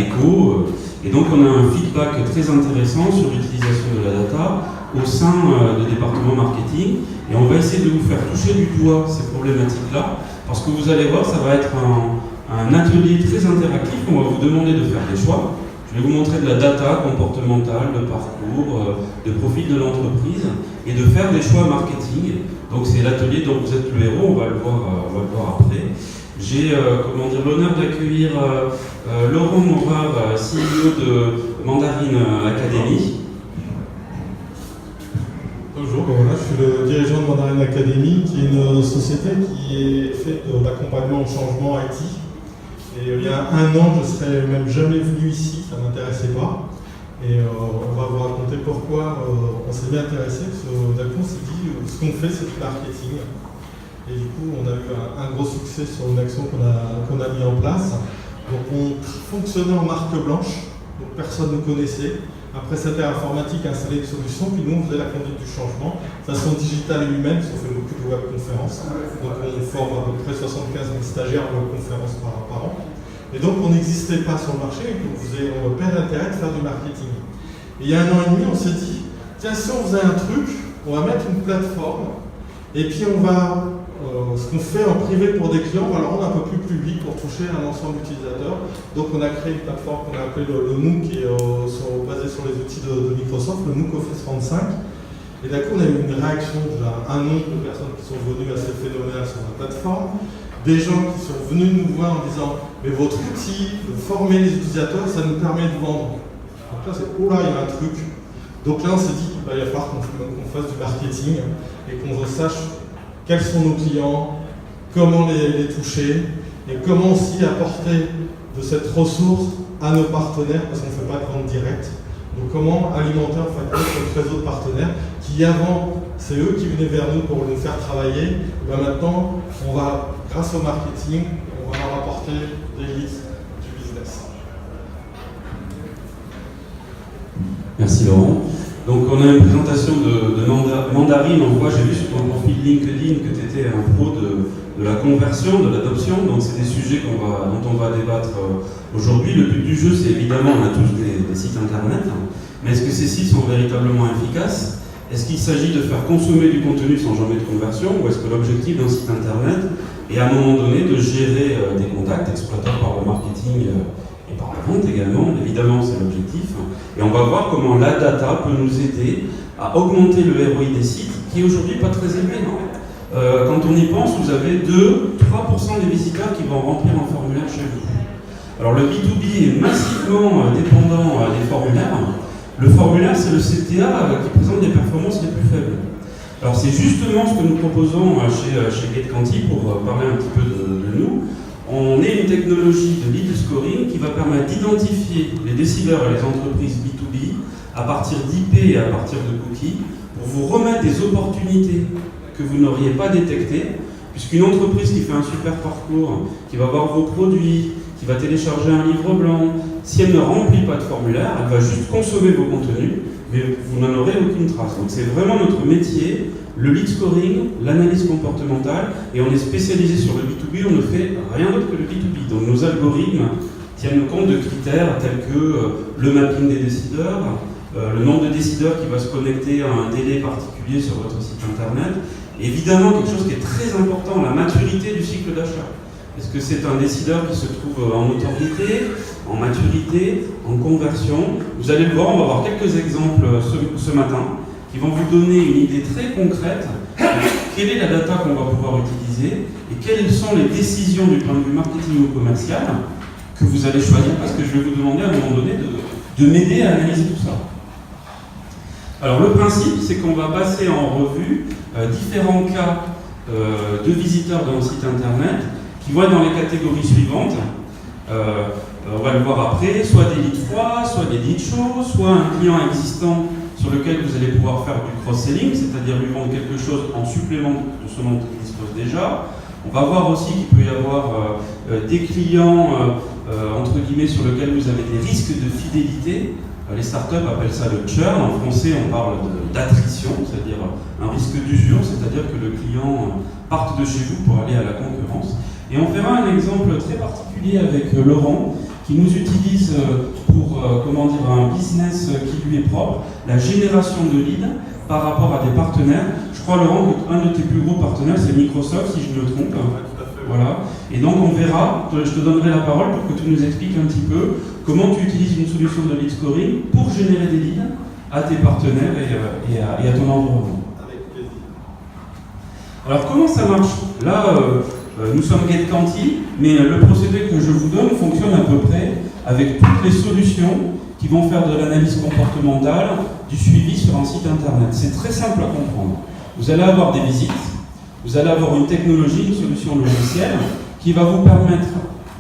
déco. Et donc on a un feedback très intéressant sur l'utilisation de la data au sein du département marketing. Et on va essayer de vous faire toucher du doigt ces problématiques-là, parce que vous allez voir, ça va être un atelier très interactif. On va vous demander de faire des choix. Je vais vous montrer de la data comportementale, de parcours, de profil de l'entreprise et de faire des choix marketing. Donc c'est l'atelier dont vous êtes le héros, on va le voir après. J'ai l'honneur d'accueillir Laurent Morard, CEO de Mandarine Academy. Bonjour, voilà, je suis le dirigeant de Mandarine Academy, qui est une société qui est faite d'accompagnement au changement IT. Et il y a un an, je ne serais même jamais venu ici, ça ne m'intéressait pas. Et on va vous raconter pourquoi on s'est bien intéressé. D'un coup, on s'est dit, ce qu'on fait, c'est du marketing. Et du coup, on a eu un gros succès sur une action qu'on a mis en place. Donc, on fonctionnait en marque blanche, donc personne ne nous connaissait. Après, c'était informatique, installer une solution, puis nous, on faisait la conduite du changement. De façon digitale et humaine, parce qu'on fait beaucoup de webconférences. Donc, on forme à peu près 75 000 stagiaires en webconférences par an. Et donc, on n'existait pas sur le marché, et on avait plein d'intérêt de faire du marketing. Et il y a 1 an et demi, on s'est dit, tiens, si on faisait un truc, on va mettre une plateforme, et puis on va, ce qu'on fait en privé pour des clients, on va le rendre un peu plus public pour toucher un ensemble d'utilisateurs. Donc, on a créé une plateforme qu'on a appelée le MOOC, qui est basée sur les outils de Microsoft, le MOOC Office 35. Et d'un coup, on a eu une réaction, déjà un nombre de personnes qui sont venues assez phénoménales sur la plateforme. Des gens qui sont venus nous voir en disant « Mais votre outil, former les utilisateurs, ça nous permet de vendre. » Donc là, c'est « Oh là, il y a un truc !» Donc là, on s'est dit qu'il va falloir qu'on fasse du marketing et qu'on sache quels sont nos clients, comment les toucher et comment aussi apporter de cette ressource à nos partenaires, parce qu'on ne fait pas de vente directe. Donc comment alimenter en fait notre réseau de partenaires qui avant, c'est eux qui venaient vers nous pour nous faire travailler. Et bien maintenant, on va, grâce au marketing, on va leur apporter des leads du business. Merci Laurent. Donc on a une présentation de Mandarine. On voit, j'ai vu sur ton profil LinkedIn que tu étais un pro de la conversion, de l'adoption. Donc c'est des sujets dont on va débattre aujourd'hui. Le but du jeu, c'est évidemment, on a tous des sites internet, mais est-ce que ces sites sont véritablement efficaces? Est-ce qu'il s'agit de faire consommer du contenu sans jamais de conversion, ou est-ce que l'objectif d'un site internet est à un moment donné de gérer des contacts exploités par le marketing et par la vente également? Évidemment, c'est l'objectif. Et on va voir comment la data peut nous aider à augmenter le ROI des sites, qui est aujourd'hui pas très élevé. Quand on y pense, vous avez 2-3% des visiteurs qui vont remplir un formulaire chez vous. Alors le B2B est massivement dépendant des formulaires. Le formulaire, c'est le CTA qui présente des performances les plus faibles. Alors c'est justement ce que nous proposons chez GetQuanti pour parler un petit peu de nous. On est une technologie de lead scoring qui va permettre d'identifier les décideurs et les entreprises B2B à partir d'IP et à partir de cookies pour vous remettre des opportunités que vous n'auriez pas détectées, puisqu'une entreprise qui fait un super parcours, qui va voir vos produits, qui va télécharger un livre blanc, si elle ne remplit pas de formulaire, elle va juste consommer vos contenus, mais vous n'en aurez aucune trace. Donc c'est vraiment notre métier, le lead scoring, l'analyse comportementale, et on est spécialisé sur le B2B, on ne fait rien d'autre que le B2B. Donc nos algorithmes tiennent compte de critères tels que le mapping des décideurs, le nombre de décideurs qui va se connecter à un délai particulier sur votre site internet, et évidemment quelque chose qui est très important, la maturité du cycle d'achat. Est-ce que c'est un décideur qui se trouve en autorité, en maturité, en conversion? Vous allez le voir, on va voir quelques exemples ce matin qui vont vous donner une idée très concrète de quelle est la data qu'on va pouvoir utiliser et quelles sont les décisions du point de vue marketing ou commercial que vous allez choisir, parce que je vais vous demander à un moment donné de m'aider à analyser tout ça. Alors le principe, c'est qu'on va passer en revue différents cas de visiteurs dans le site internet qui vont être dans les catégories suivantes. On va le voir après, soit des leads froids, soit des leads chauds, soit un client existant sur lequel vous allez pouvoir faire du cross-selling, c'est-à-dire lui vendre quelque chose en supplément de ce dont il dispose déjà. On va voir aussi qu'il peut y avoir des clients, entre guillemets, sur lesquels vous avez des risques de fidélité. Les startups appellent ça le churn. En français, on parle d'attrition, c'est-à-dire un risque d'usure, c'est-à-dire que le client parte de chez vous pour aller à la concurrence. Et on fera un exemple très particulier avec Laurent, qui nous utilise pour un business qui lui est propre, la génération de leads par rapport à des partenaires. Je crois, Laurent, qu'un de tes plus gros partenaires, c'est Microsoft, si je me trompe. Voilà. Et donc on verra, je te donnerai la parole pour que tu nous expliques un petit peu comment tu utilises une solution de lead scoring pour générer des leads à tes partenaires et à ton environnement. Avec plaisir. Alors comment ça marche? Là, nous sommes GetQuanti, mais le procédé que je vous donne fonctionne à peu près avec toutes les solutions qui vont faire de l'analyse comportementale, du suivi sur un site internet. C'est très simple à comprendre. Vous allez avoir des visites, vous allez avoir une technologie, une solution logicielle qui va vous permettre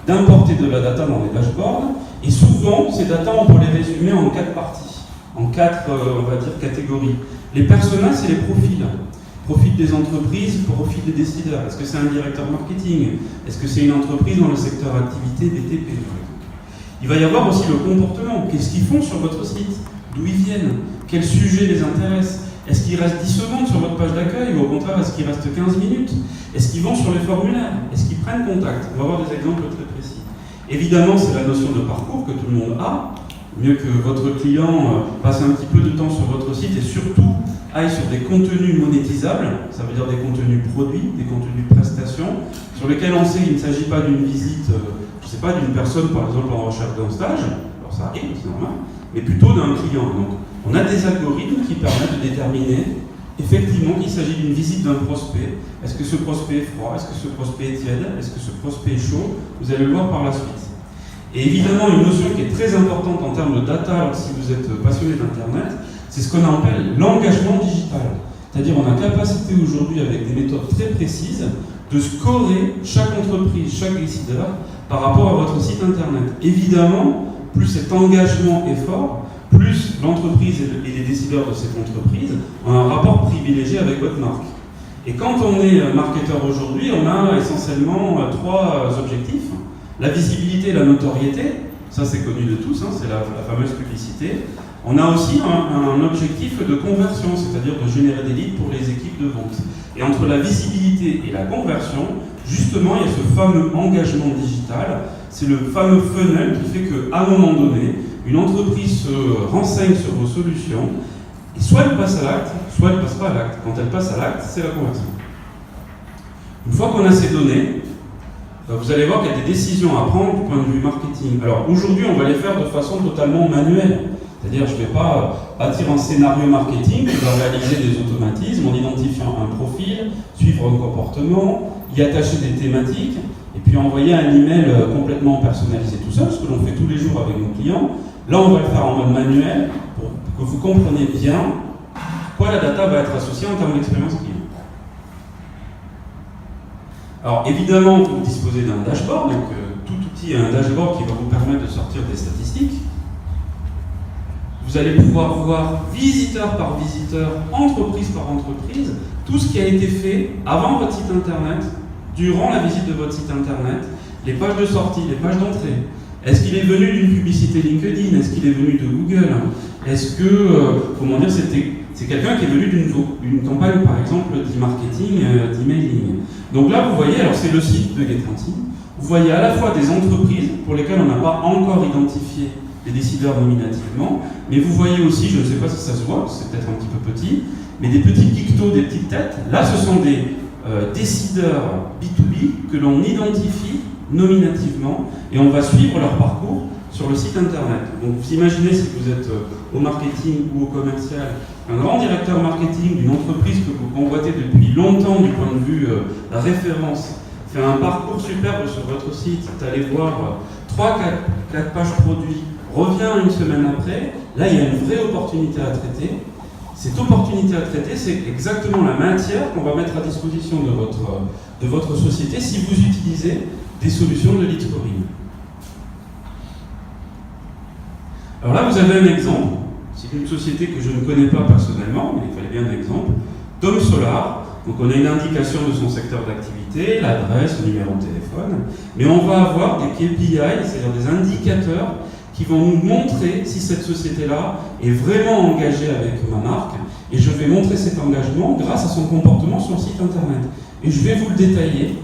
d'importer de la data dans les dashboards, et souvent, ces data, on peut les résumer en 4 parties, en 4, on va dire, catégories. Les personas, c'est les profils. Profil des entreprises, profil des décideurs. Est-ce que c'est un directeur marketing? Est-ce que c'est une entreprise dans le secteur activité BTP, par exemple? Il va y avoir aussi le comportement. Qu'est-ce qu'ils font sur votre site? D'où ils viennent? Quels sujets les intéressent? Est-ce qu'il reste 10 secondes sur votre page d'accueil ou au contraire, est-ce qu'il reste 15 minutes? Est-ce qu'ils vont sur les formulaires? Est-ce qu'ils prennent contact? On va avoir des exemples très précis. Évidemment, c'est la notion de parcours que tout le monde a. Mieux que votre client passe un petit peu de temps sur votre site et surtout aille sur des contenus monétisables, ça veut dire des contenus produits, des contenus prestations, sur lesquels on sait qu'il ne s'agit pas d'une visite, je ne sais pas, d'une personne par exemple en recherche d'un stage, alors ça arrive, c'est normal, mais plutôt d'un client. Donc on a des algorithmes qui permettent de déterminer effectivement qu'il s'agit d'une visite d'un prospect. Est-ce que ce prospect est froid? Est-ce que ce prospect est tiède? Est-ce que ce prospect est chaud? Vous allez le voir par la suite. Et évidemment, une notion qui est très importante en termes de data, si vous êtes passionné d'Internet, c'est ce qu'on appelle l'engagement digital. C'est-à-dire on a capacité aujourd'hui, avec des méthodes très précises, de scorer chaque entreprise, chaque décideur, par rapport à votre site Internet. Évidemment, plus cet engagement est fort, plus l'entreprise et les décideurs de cette entreprise ont un rapport privilégié avec votre marque. Et quand on est marketeur aujourd'hui, on a essentiellement 3 objectifs. La visibilité et la notoriété, ça c'est connu de tous, c'est la fameuse publicité. On a aussi un objectif de conversion, c'est-à-dire de générer des leads pour les équipes de vente. Et entre la visibilité et la conversion, justement, il y a ce fameux engagement digital, c'est le fameux funnel qui fait qu'à un moment donné, une entreprise se renseigne sur vos solutions, et soit elle passe à l'acte, soit elle ne passe pas à l'acte. Quand elle passe à l'acte, c'est la conversion. Une fois qu'on a ces données, vous allez voir qu'il y a des décisions à prendre du point de vue marketing. Alors aujourd'hui, on va les faire de façon totalement manuelle. C'est-à-dire, je ne vais pas bâtir un scénario marketing qui va réaliser des automatismes en identifiant un profil, suivre un comportement, y attacher des thématiques, et puis envoyer un email complètement personnalisé, tout ça, ce que l'on fait tous les jours avec nos clients. Là, on va le faire en mode manuel pour que vous compreniez bien à quoi la data va être associée en termes d'expérience client. Alors évidemment, vous disposez d'un dashboard, donc tout outil a un dashboard qui va vous permettre de sortir des statistiques. Vous allez pouvoir voir visiteur par visiteur, entreprise par entreprise, tout ce qui a été fait avant votre site internet, durant la visite de votre site internet, les pages de sortie, les pages d'entrée. Est-ce qu'il est venu d'une publicité LinkedIn? Est-ce qu'il est venu de Google? Est-ce que, c'est quelqu'un qui est venu d'une campagne, par exemple, d'e-marketing, d'emailing? Donc là, vous voyez, alors c'est le site de GetQuanti, vous voyez à la fois des entreprises pour lesquelles on n'a pas encore identifié les décideurs nominativement, mais vous voyez aussi, je ne sais pas si ça se voit, c'est peut-être un petit peu petit, mais des petits pictos, des petites têtes. Là, ce sont des décideurs B2B que l'on identifie nominativement et on va suivre leur parcours sur le site internet. Donc vous imaginez, si vous êtes au marketing ou au commercial, un grand directeur marketing d'une entreprise que vous convoitez depuis longtemps du point de vue référence, fait un parcours superbe sur votre site, allez voir 3-4 pages produits, revient une semaine après, là il y a une vraie opportunité à traiter. Cette opportunité à traiter, c'est exactement la matière qu'on va mettre à disposition de votre société si vous utilisez des solutions de lead scoring. Alors là, vous avez un exemple. C'est une société que je ne connais pas personnellement, mais il fallait bien un exemple. Dom Solar. Donc on a une indication de son secteur d'activité, l'adresse, le numéro de téléphone, mais on va avoir des KPI, c'est-à-dire des indicateurs qui vont nous montrer si cette société-là est vraiment engagée avec ma marque, et je vais montrer cet engagement grâce à son comportement sur le site internet. Et je vais vous le détailler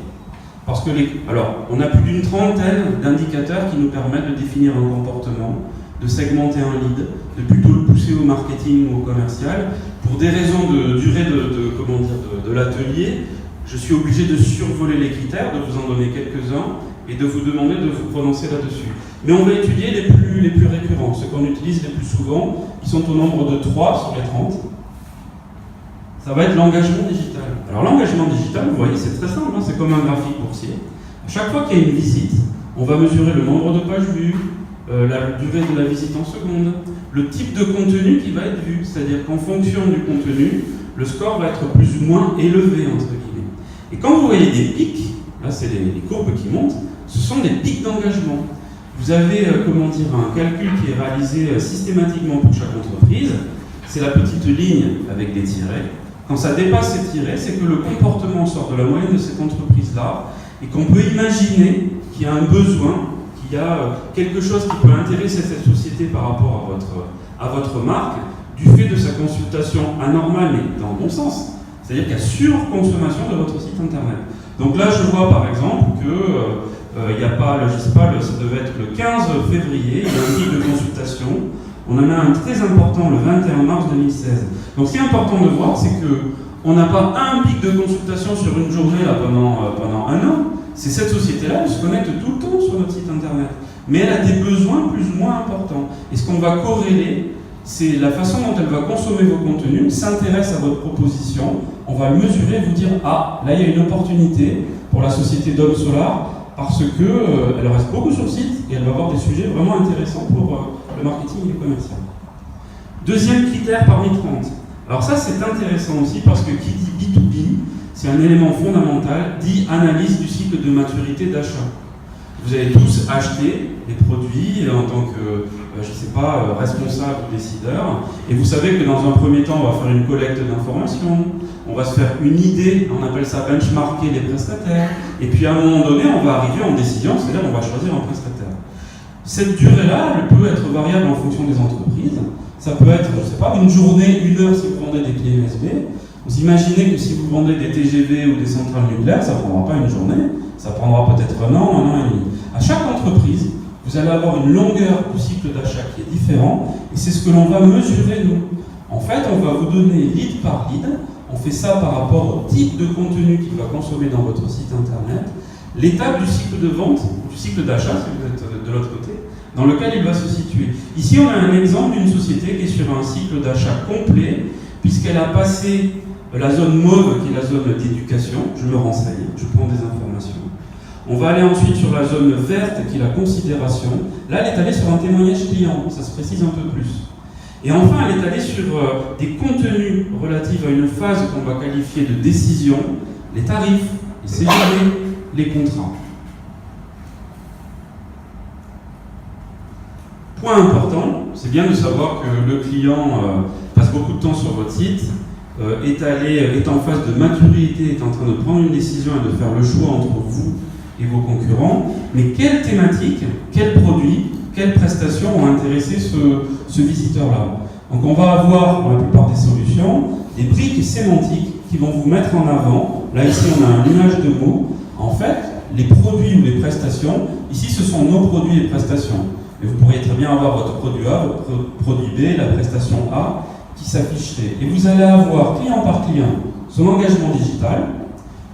Parce que alors, on a plus d'une trentaine d'indicateurs qui nous permettent de définir un comportement, de segmenter un lead, de plutôt le pousser au marketing ou au commercial. Pour des raisons de durée de l'atelier, je suis obligé de survoler les critères, de vous en donner quelques-uns et de vous demander de vous prononcer là-dessus. Mais on va étudier les plus récurrents, ceux qu'on utilise les plus souvent, qui sont au nombre de 3 sur les 30. Ça va être l'engagement digital. Alors l'engagement digital, vous voyez, c'est très simple, hein, c'est comme un graphique boursier. À chaque fois qu'il y a une visite, on va mesurer le nombre de pages vues, la durée de la visite en secondes, le type de contenu qui va être vu, c'est-à-dire qu'en fonction du contenu, le score va être plus ou moins élevé, entre guillemets. Et quand vous voyez des pics, là c'est les courbes qui montent, ce sont des pics d'engagement. Vous avez un calcul qui est réalisé systématiquement pour chaque entreprise, c'est la petite ligne avec des tirets. Quand ça dépasse ces tirets, c'est que le comportement sort de la moyenne de cette entreprise-là et qu'on peut imaginer qu'il y a un besoin, qu'il y a quelque chose qui peut intéresser cette société par rapport à votre marque du fait de sa consultation anormale, mais dans le bon sens. C'est-à-dire qu'il y a surconsommation de votre site internet. Donc là, je vois par exemple que il n'y a pas, je sais pas, ça devait être le 15 février, il y a un pic de consultation. On en a un très important le 21 mars 2016. Donc ce qui est important de voir, c'est qu'on n'a pas un pic de consultation sur une journée là, pendant un an. C'est cette société-là, elle se connecte tout le temps sur notre site internet. Mais elle a des besoins plus ou moins importants. Et ce qu'on va corréler, c'est la façon dont elle va consommer vos contenus, s'intéresse à votre proposition. On va le mesurer et vous dire, ah, là il y a une opportunité pour la société Dom Solar, parce qu'elle reste beaucoup sur le site et elle va avoir des sujets vraiment intéressants pour le marketing et le commercial. Deuxième critère parmi 30. Alors ça c'est intéressant aussi parce que qui dit B2B, c'est un élément fondamental, dit analyse du cycle de maturité d'achat. Vous avez tous acheté des produits en tant que, responsable ou décideur, et vous savez que dans un premier temps, on va faire une collecte d'informations, on va se faire une idée, on appelle ça benchmarker les prestataires, et puis à un moment donné, on va arriver en décision, c'est-à-dire on va choisir un prestataire. Cette durée-là, elle peut être variable en fonction des entreprises. Ça peut être, une journée, une heure si vous vendez des clés USB. Vous imaginez que si vous vendez des TGV ou des centrales nucléaires, ça ne prendra pas une journée, ça prendra peut-être un an et demi. À chaque entreprise, vous allez avoir une longueur du cycle d'achat qui est différent, et c'est ce que l'on va mesurer nous. En fait, on va vous donner lead par lead, on fait ça par rapport au type de contenu qu'il va consommer dans votre site internet, l'étape du cycle de vente, du cycle d'achat, si vous êtes de l'autre côté, dans lequel il va se situer. Ici, on a un exemple d'une société qui est sur un cycle d'achat complet, puisqu'elle a passé la zone mauve, qui est la zone d'éducation, je me renseigne, je prends des informations. On va aller ensuite sur la zone verte, qui est la considération. Là, elle est allée sur un témoignage client, ça se précise un peu plus. Et enfin, elle est allée sur des contenus relatifs à une phase qu'on va qualifier de décision, les tarifs, les CGV, les contrats. Point important, c'est bien de savoir que le client passe beaucoup de temps sur votre site, est en phase de maturité, est en train de prendre une décision et de faire le choix entre vous et vos concurrents, mais quelle thématique, quels produits, quelles prestations ont intéressé ce visiteur-là. Donc on va avoir, pour la plupart des solutions, des briques sémantiques qui vont vous mettre en avant. Là ici on a un nuage de mots. En fait, les produits ou les prestations, ici ce sont nos produits et prestations. Mais vous pourriez très bien avoir votre produit A, votre produit B, la prestation A, qui s'afficherait. Et vous allez avoir, client par client, son engagement digital.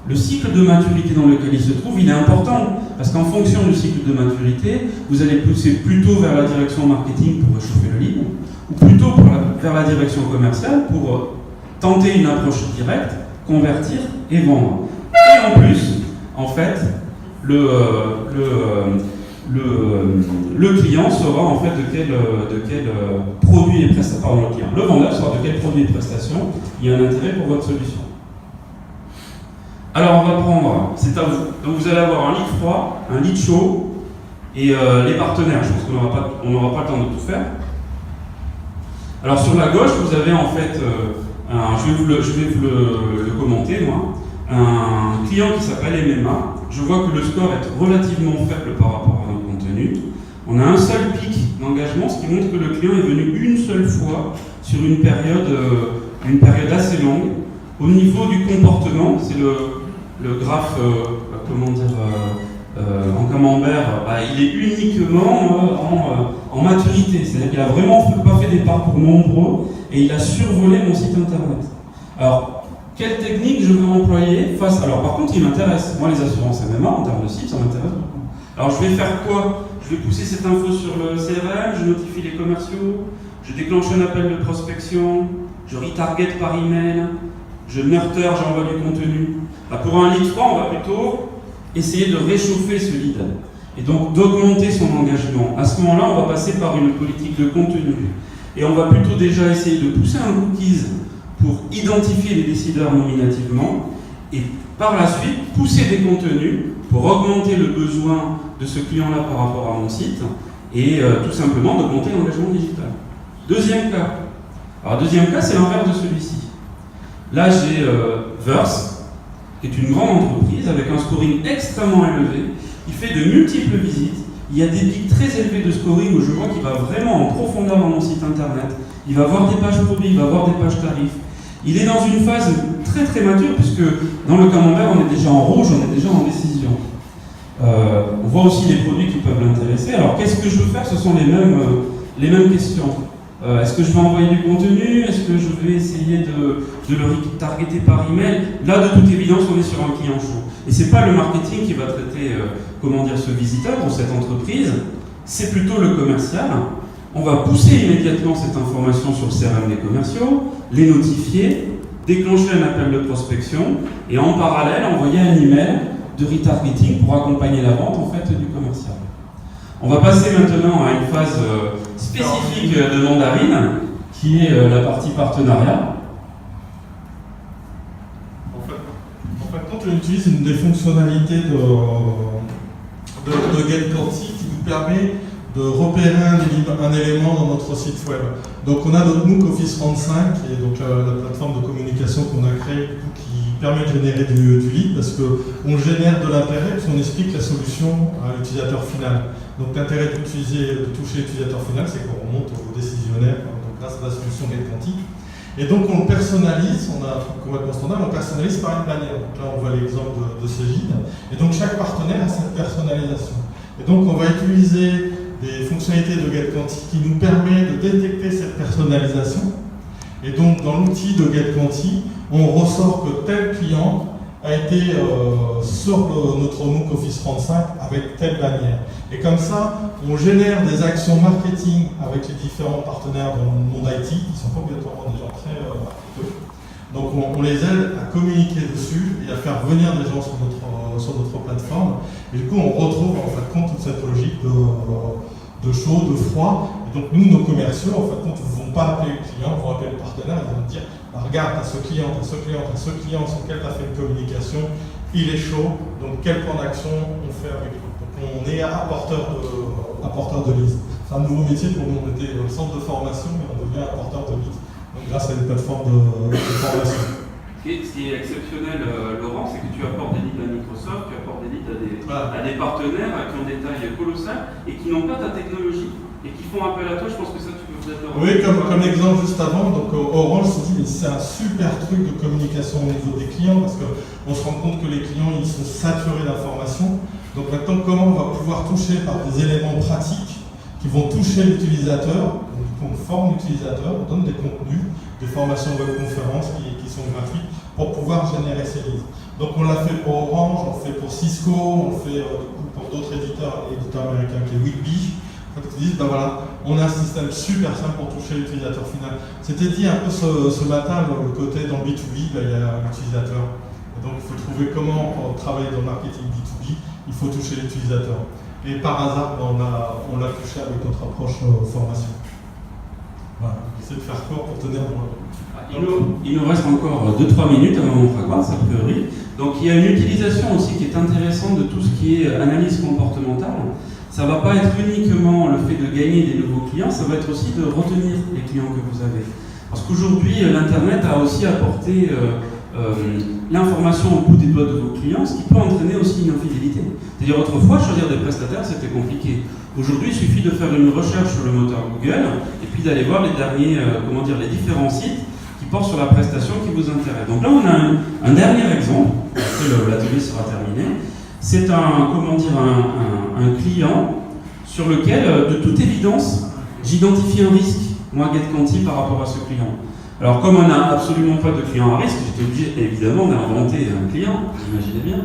Le cycle de maturité dans lequel il se trouve, il est important, parce qu'en fonction du cycle de maturité, vous allez pousser plutôt vers la direction marketing pour réchauffer le lead, ou plutôt vers la direction commerciale pour tenter une approche directe, convertir et vendre. Et en plus, en fait, le client saura en fait de quel produit et prestation, pardon, le vendeur saura de quel produit et prestation il y a un intérêt pour votre solution. Alors on va prendre, c'est à vous. Donc vous allez avoir un lead froid, un lead chaud et les partenaires. Je pense qu'on n'aura pas le temps de tout faire. Alors sur la gauche, vous avez en fait, je vais vous le commenter moi, un client qui s'appelle MMA. Je vois que le score est relativement faible par rapport à notre contenu. On a un seul pic d'engagement, ce qui montre que le client est venu une seule fois sur une période assez longue. Au niveau du comportement, c'est le graphe en camembert, il est uniquement en maturité. C'est-à-dire qu'il a vraiment pas fait des parcours nombreux et il a survolé mon site internet. Alors, quelle technique je veux employer face... Alors, par contre, il m'intéresse. Moi, les assurances MMA, en termes de site, ça m'intéresse beaucoup. Alors, je vais faire quoi? Je vais pousser cette info sur le CRM, je notifie les commerciaux, je déclenche un appel de prospection, je retarget par email, je nurture, j'envoie du contenu. Pour un lead froid, on va plutôt essayer de réchauffer ce lead et donc d'augmenter son engagement. À ce moment-là, on va passer par une politique de contenu et on va plutôt déjà essayer de pousser un cookies pour identifier les décideurs nominativement et par la suite pousser des contenus pour augmenter le besoin de ce client-là par rapport à mon site et tout simplement d'augmenter l'engagement digital. Deuxième cas. Alors deuxième cas, c'est l'inverse de celui-ci. Là, j'ai Verse, qui est une grande entreprise avec un scoring extrêmement élevé. Il fait de multiples visites. Il y a des pics très élevés de scoring où je vois qu'il va vraiment en profondeur dans mon site internet. Il va voir des pages produits, il va voir des pages tarifs. Il est dans une phase très très mature puisque dans le camembert, on est déjà en rouge, on est déjà en décision. On voit aussi les produits qui peuvent l'intéresser. Alors qu'est-ce que je veux faire? Ce sont les mêmes questions. Est-ce que je vais envoyer du contenu? Est-ce que je vais essayer de le retargeter par email? Là, de toute évidence, on est sur un client chaud. Et ce n'est pas le marketing qui va traiter ce visiteur ou cette entreprise, c'est plutôt le commercial. On va pousser immédiatement cette information sur le CRM des commerciaux, les notifier, déclencher un appel de prospection et en parallèle envoyer un email de retargeting pour accompagner la vente du commercial. On va passer maintenant à une phase spécifique de Mandarine, qui est la partie partenariat. En fait, quand on utilise une des fonctionnalités de GetQuanti qui nous permet de repérer un élément dans notre site web. Donc on a notre MOOC Office 35, qui est donc la plateforme de communication qu'on a créée, qui permet de générer du lead, parce qu'on génère de l'intérêt, parce qu'on explique la solution à l'utilisateur final. Donc l'intérêt de toucher l'utilisateur final, c'est qu'on remonte au décisionnaire, donc grâce à la solution GetQuanti. Et donc on le personnalise, on a un truc complètement standard, on le personnalise par une bannière. Donc là on voit l'exemple de Cégide. Et donc chaque partenaire a cette personnalisation. Et donc on va utiliser des fonctionnalités de GetQuanti qui nous permet de détecter cette personnalisation. Et donc dans l'outil de GetQuanti, on ressort que tel client a été sur notre MOOC Office 35 avec telle bannière. Et comme ça, on génère des actions marketing avec les différents partenaires dans le monde IT, qui sont pas obligatoirement des gens très marketeux. Donc on les aide à communiquer dessus et à faire venir des gens sur notre plateforme. Et du coup, on retrouve en fait compte toute cette logique de chaud, de froid. Et donc nous, nos commerciaux, en fait, compte, ne vont pas appeler le client, vont appeler le partenaire, ils vont dire regarde, tu as ce client, tu as ce client, tu as ce client sur lequel tu as fait une communication, il est chaud, donc quel plan d'action on fait avec lui. Donc on est apporteur de leads. C'est un nouveau métier pour nous, on était au centre de formation, mais on devient apporteur de leads. Donc grâce à une plateforme de formation. Ce qui est exceptionnel, Laurent, c'est que tu apportes des leads à Microsoft, tu apportes des leads à des partenaires qui ont des tailles colossales et qui n'ont pas ta technologie et qui font appel à toi. Je pense que ça, tu peux peut-être le Oui, comme exemple juste avant, donc Orange se dit mais c'est un super truc de communication au niveau des clients parce qu'on se rend compte que les clients ils sont saturés d'informations. Donc maintenant, comment on va pouvoir toucher par des éléments pratiques qui vont toucher l'utilisateur. Donc du coup, on forme l'utilisateur, on donne des contenus, des formations webconférences qui sont gratuites pour pouvoir générer ces leads. Donc on l'a fait pour Orange, on le fait pour Cisco, on le fait pour d'autres éditeurs américains qui est Whitby. Ils disent, ben voilà, on a un système super simple pour toucher l'utilisateur final. C'était dit un peu ce matin, le côté dans B2B, ben, il y a l'utilisateur. Et donc il faut trouver comment travailler dans le marketing B2B, il faut toucher l'utilisateur. Et par hasard, ben, on l'a touché avec notre approche formation. Voilà, j'essaie de faire court pour tenir dans le... Il nous reste encore 2-3 minutes avant mon fragment, a priori. Donc il y a une utilisation aussi qui est intéressante de tout ce qui est analyse comportementale. Ça ne va pas être uniquement le fait de gagner des nouveaux clients, ça va être aussi de retenir les clients que vous avez. Parce qu'aujourd'hui, l'Internet a aussi apporté l'information au bout des doigts de vos clients, ce qui peut entraîner aussi une infidélité. C'est-à-dire autrefois, choisir des prestataires, c'était compliqué. Aujourd'hui, il suffit de faire une recherche sur le moteur Google et puis d'aller voir les derniers, les différents sites qui portent sur la prestation qui vous intéresse. Donc là, on a un dernier exemple, après l'atelier sera terminé. c'est un client sur lequel, de toute évidence, j'identifie un risque, moi, GetQuanti, par rapport à ce client. Alors, comme on n'a absolument pas de client à risque, j'étais obligé, évidemment, d'inventer un client, vous imaginez bien.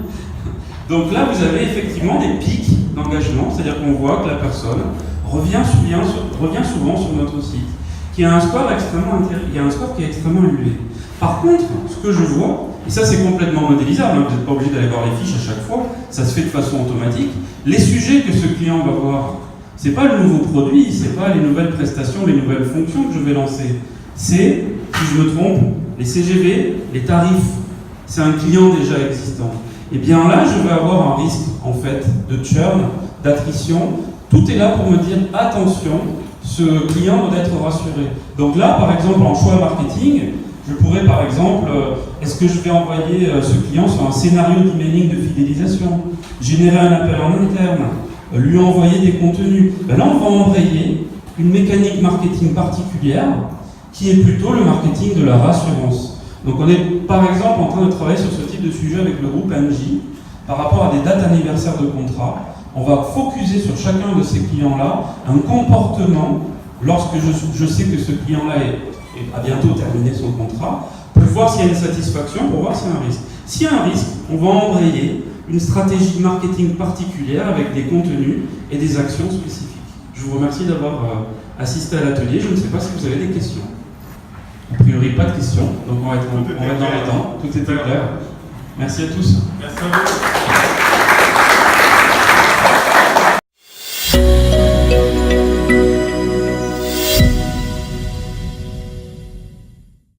Donc là, vous avez effectivement des pics d'engagement, c'est-à-dire qu'on voit que la personne revient souvent sur notre site, qui a un score qui est extrêmement élevé. Par contre, ce que je vois, et ça c'est complètement modélisable, vous n'êtes pas obligé d'aller voir les fiches à chaque fois, ça se fait de façon automatique, les sujets que ce client va voir, c'est pas le nouveau produit, c'est pas les nouvelles prestations, les nouvelles fonctions que je vais lancer, c'est, si je me trompe, les CGV, les tarifs, c'est un client déjà existant. Et bien là, je vais avoir un risque, en fait, de churn, d'attrition. Tout est là pour me dire, attention, ce client doit être rassuré. Donc là, par exemple, en choix marketing, je pourrais, par exemple, est-ce que je vais envoyer ce client sur un scénario d'emailing de fidélisation, générer un appel en interne, lui envoyer des contenus. Ben là, on va embrayer une mécanique marketing particulière qui est plutôt le marketing de la rassurance. Donc on est par exemple en train de travailler sur ce type de sujet avec le groupe Engie par rapport à des dates anniversaires de contrat. On va focuser sur chacun de ces clients-là un comportement lorsque je sais que ce client-là a bientôt terminé son contrat, pour voir s'il y a une satisfaction, pour voir s'il y a un risque. S'il y a un risque, on va embrayer une stratégie marketing particulière avec des contenus et des actions spécifiques. Je vous remercie d'avoir assisté à l'atelier. Je ne sais pas si vous avez des questions. A priori, pas de questions, donc on va être dans les temps. Tout était clair. Merci à tous. Merci à vous.